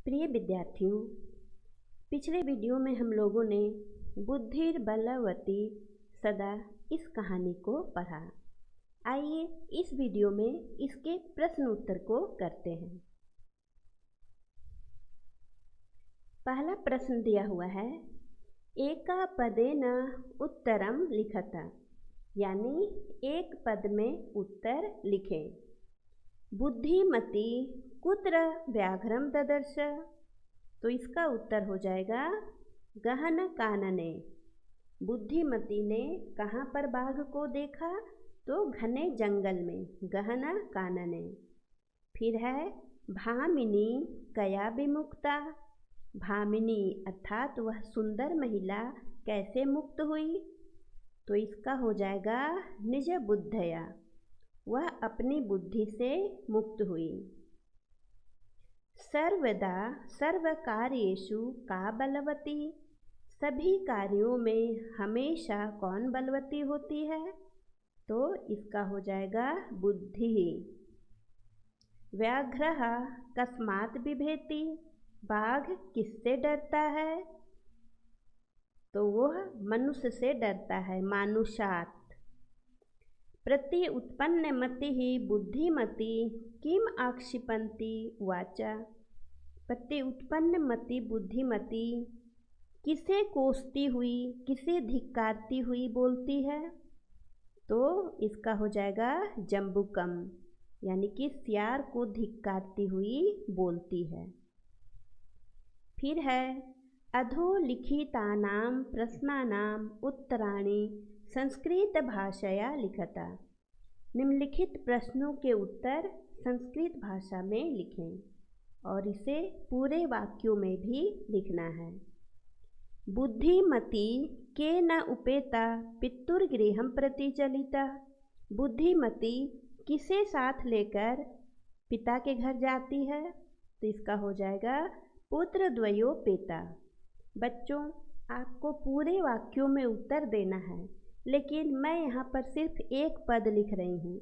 प्रिय विद्यार्थियों, पिछले वीडियो में हम लोगों ने बुद्धिर्बलवती सदा इस कहानी को पढ़ा। आइए इस वीडियो में इसके प्रश्न उत्तर को करते हैं। पहला प्रश्न दिया हुआ है, एका पदेन उत्तरम लिखता, यानी एक पद में उत्तर लिखें। बुद्धिमती कुत्र व्याघ्रम ददर्श, तो इसका उत्तर हो जाएगा गहन कानने। बुद्धिमती ने कहाँ पर बाघ को देखा? तो घने जंगल में, गहन कानने। फिर है भामिनी कया विमुक्ता, भामिनी अर्थात वह सुंदर महिला कैसे मुक्त हुई? तो इसका हो जाएगा निज बुद्धया, वह अपनी बुद्धि से मुक्त हुई। सर्वदा सर्वकार्येषु का बलवती, सभी कार्यों में हमेशा कौन बलवती होती है? तो इसका हो जाएगा बुद्धि। व्याघ्रः कस्मात् बिभेति, बाघ किससे डरता है? तो वह मनुष्य से डरता है, मानुषात्। प्रति उत्पन्नमति बुद्धिमती किम आक्षिपन्ति वाचा, प्रति उत्पन्नमति बुद्धिमती किसे कोसती हुई, किसे धिक्कारती हुई बोलती है? तो इसका हो जाएगा जम्बुकम, यानी कि सियार को धिक्कारती हुई बोलती है। फिर है अधोलिखितानां प्रश्नानां उत्तराणि संस्कृत भाषया लिखता, निम्नलिखित प्रश्नों के उत्तर संस्कृत भाषा में लिखें और इसे पूरे वाक्यों में भी लिखना है। बुद्धिमती के न उपेता पितुर्गृहं प्रति चलिता, बुद्धिमती किसे साथ लेकर पिता के घर जाती है? तो इसका हो जाएगा पुत्रद्वयोपेता। बच्चों, आपको पूरे वाक्यों में उत्तर देना है, लेकिन मैं यहाँ पर सिर्फ एक पद लिख रही हूँ।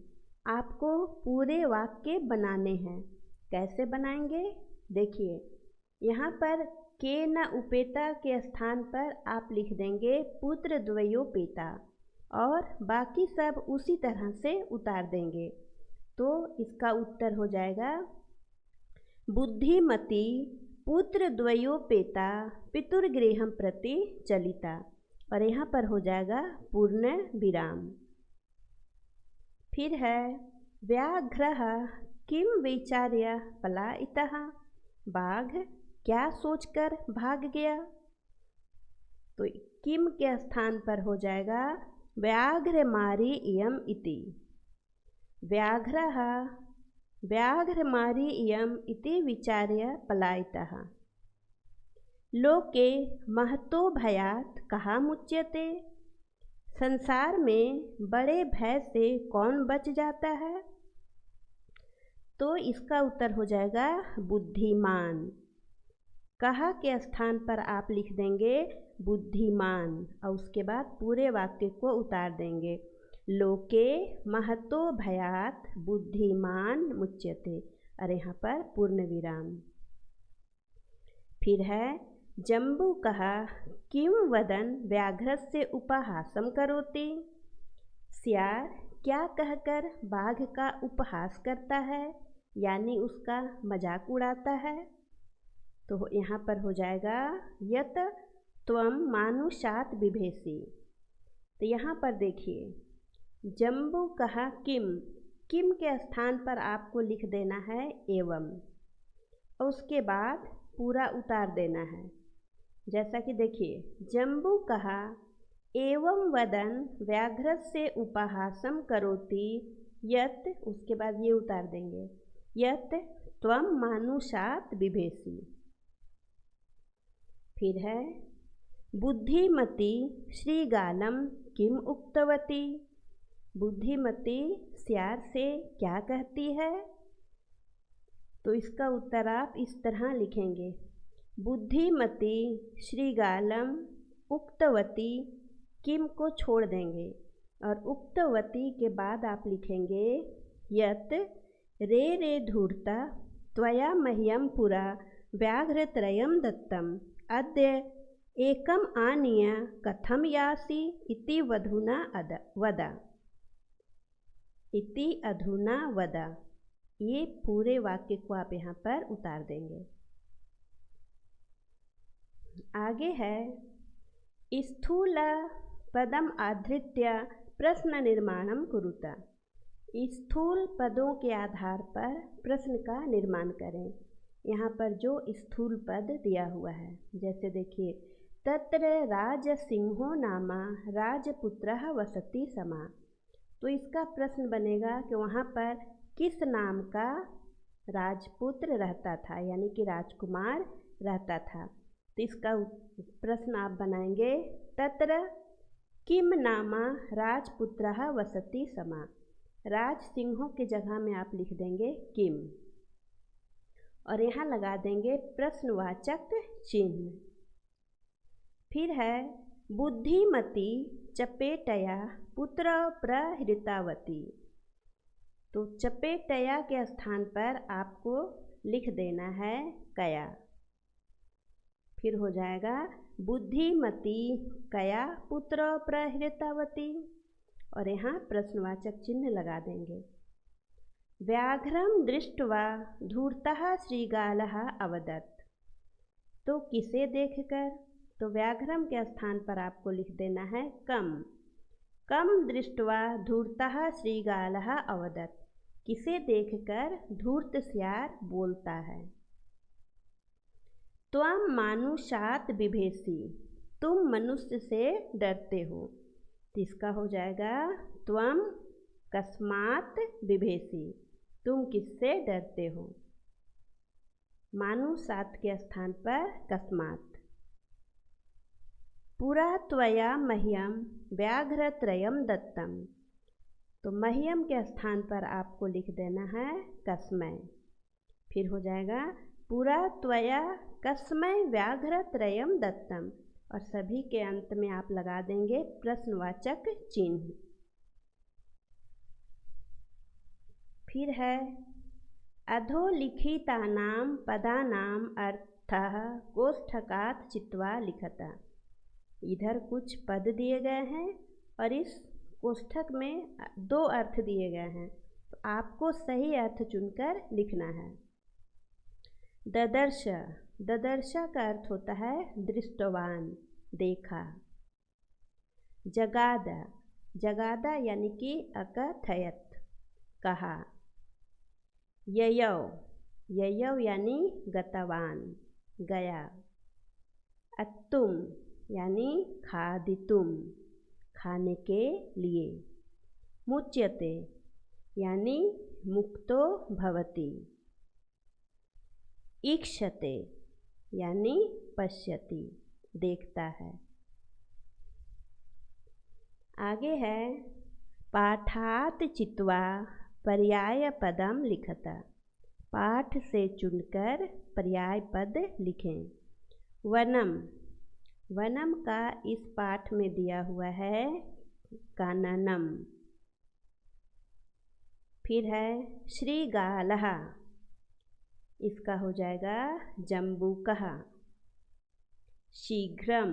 आपको पूरे वाक्य बनाने हैं। कैसे बनाएंगे? देखिए, यहाँ पर के न उपेता के स्थान पर आप लिख देंगे पुत्र द्वयोपेता और बाकी सब उसी तरह से उतार देंगे। तो इसका उत्तर हो जाएगा बुद्धिमती पुत्र द्वयोपेता पितुर्गृहं प्रति चलिता, और यहाँ पर हो जाएगा पूर्ण विराम। फिर है व्याघ्रः किम विचार्य पलायितः, बाघ क्या सोचकर भाग गया? तो किम के स्थान पर हो जाएगा व्याघ्रमारी इयम इति, व्याघ्रः व्याघ्रमारी इयम इति विचार्य पलायितः। लोके महतो भयात् कहा मुच्यते, संसार में बड़े भय से कौन बच जाता है? तो इसका उत्तर हो जाएगा बुद्धिमान। कहा के स्थान पर आप लिख देंगे बुद्धिमान और उसके बाद पूरे वाक्य को उतार देंगे। लोके महतो भयात् बुद्धिमान मुच्यते, और यहाँ पर पूर्ण विराम। फिर है जम्बू कहा किम वदन व्याघ्रस्य उपहासम करोति, सियार क्या कहकर बाघ का उपहास करता है, यानी उसका मजाक उड़ाता है? तो यहाँ पर हो जाएगा यत त्वम मानुषात् बिभेसि। तो यहाँ पर देखिए, जम्बू कहा किम, किम के स्थान पर आपको लिख देना है एवं, और उसके बाद पूरा उतार देना है। जैसा कि देखिए, जम्बू कहा एवं वदन व्याघ्रस्य उपहासम करोति यत, उसके बाद ये उतार देंगे यत त्वम मानुषात् बिभेसि। फिर है बुद्धिमती श्रीगालम किम उक्तवती, बुद्धिमती सियार से क्या कहती है? तो इसका उत्तर आप इस तरह लिखेंगे, बुद्धिमती श्रीगालम उक्तवती, किम को छोड़ देंगे और उक्तवती के बाद आप लिखेंगे यत रे रे धूर्ता त्वया मह्यम पुरा व्याघ्रत्रयं दत्तम् अद्य एकम् आनीय कथं यासि इति अधुना वद। ये पूरे वाक्य को आप यहाँ पर उतार देंगे। आगे है स्थूल पदम आधृत्य प्रश्न निर्माणम कुरुत। स्थूल पदों के आधार पर प्रश्न का निर्माण करें। यहाँ पर जो स्थूल पद दिया हुआ है, जैसे देखिए, तत्र राजसिंहो नामा राजपुत्रः वसति समा। तो इसका प्रश्न बनेगा कि वहाँ पर किस नाम का राजपुत्र रहता था, यानी कि राजकुमार रहता था। तो इसका प्रश्न आप बनाएंगे तत्र किम नामा राजपुत्रः वसति समा। राज सिंहों के जगह में आप लिख देंगे किम, और यहाँ लगा देंगे प्रश्नवाचक चिन्ह। फिर है बुद्धिमती चपेटया पुत्र प्रहृतावती। तो चपेटया के स्थान पर आपको लिख देना है कया। फिर हो जाएगा बुद्धिमती कया पुत्र प्रहृतावती, और यहाँ प्रश्नवाचक चिन्ह लगा देंगे। व्याघ्रम दृष्ट्वा धूर्तः श्रीगालः अवदत्। तो किसे देखकर, तो व्याघ्रम के स्थान पर आपको लिख देना है कम। कम दृष्ट्वा धूर्तः श्रीगालः अवदत्। किसे देखकर धूर्त सियार बोलता है। त्वं मानुषात् बिभेषि। तुम मनुष्य से डरते हो। तो इसका हो जाएगा त्वं कस्मात् बिभेषि। तुम किससे डरते हो। मानुषात् के स्थान पर कस्मात्। पुरा त्वया मह्यम व्याघ्रत्रयं दत्तम। तो मह्यम के स्थान पर आपको लिख देना है कस्मै। फिर हो जाएगा पुरा त्वया कस्मै व्याघ्रत्रयं दत्तम, और सभी के अंत में आप लगा देंगे प्रश्नवाचक चिन्ह। फिर है अधोलिखितानां पदानां अर्थः कोष्ठकात् चित्वा लिखता। इधर कुछ पद दिए गए हैं और इस कोष्ठक में 2 अर्थ दिए गए हैं, तो आपको सही अर्थ चुनकर लिखना है। ददर्श। ददर्श का अर्थ होता है दृष्टवान, देखा। जगादा। जगादा यानी कि अकथयत, कहा। ययौ। ययौ यानी गतवान, गया। अत्तुम यानी खादितुम, खाने के लिए। मुच्यते यानी मुक्तो भवति। ईक्षते यानी पश्यति, देखता है। आगे है पाठात् चित्वा पर्याय पदम लिखता। पाठ से चुनकर पर्याय पद लिखें। वनम। वनम का इस पाठ में दिया हुआ है काननम। फिर है श्रीगालः। इसका हो जाएगा जम्बूकः। शीघ्रम।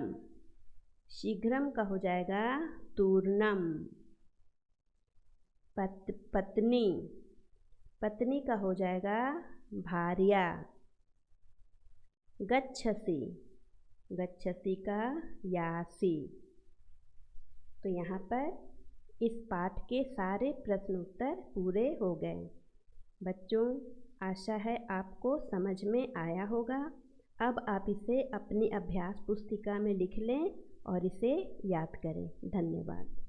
शीघ्रम का हो जाएगा तूर्णम। पत्नी। पत्नी का हो जाएगा भार्या। गच्छसि। गच्छसि का यासी। तो यहाँ पर इस पाठ के सारे प्रश्न उत्तर पूरे हो गए। बच्चों, आशा है आपको समझ में आया होगा। अब आप इसे अपनी अभ्यास पुस्तिका में लिख लें और इसे याद करें। धन्यवाद।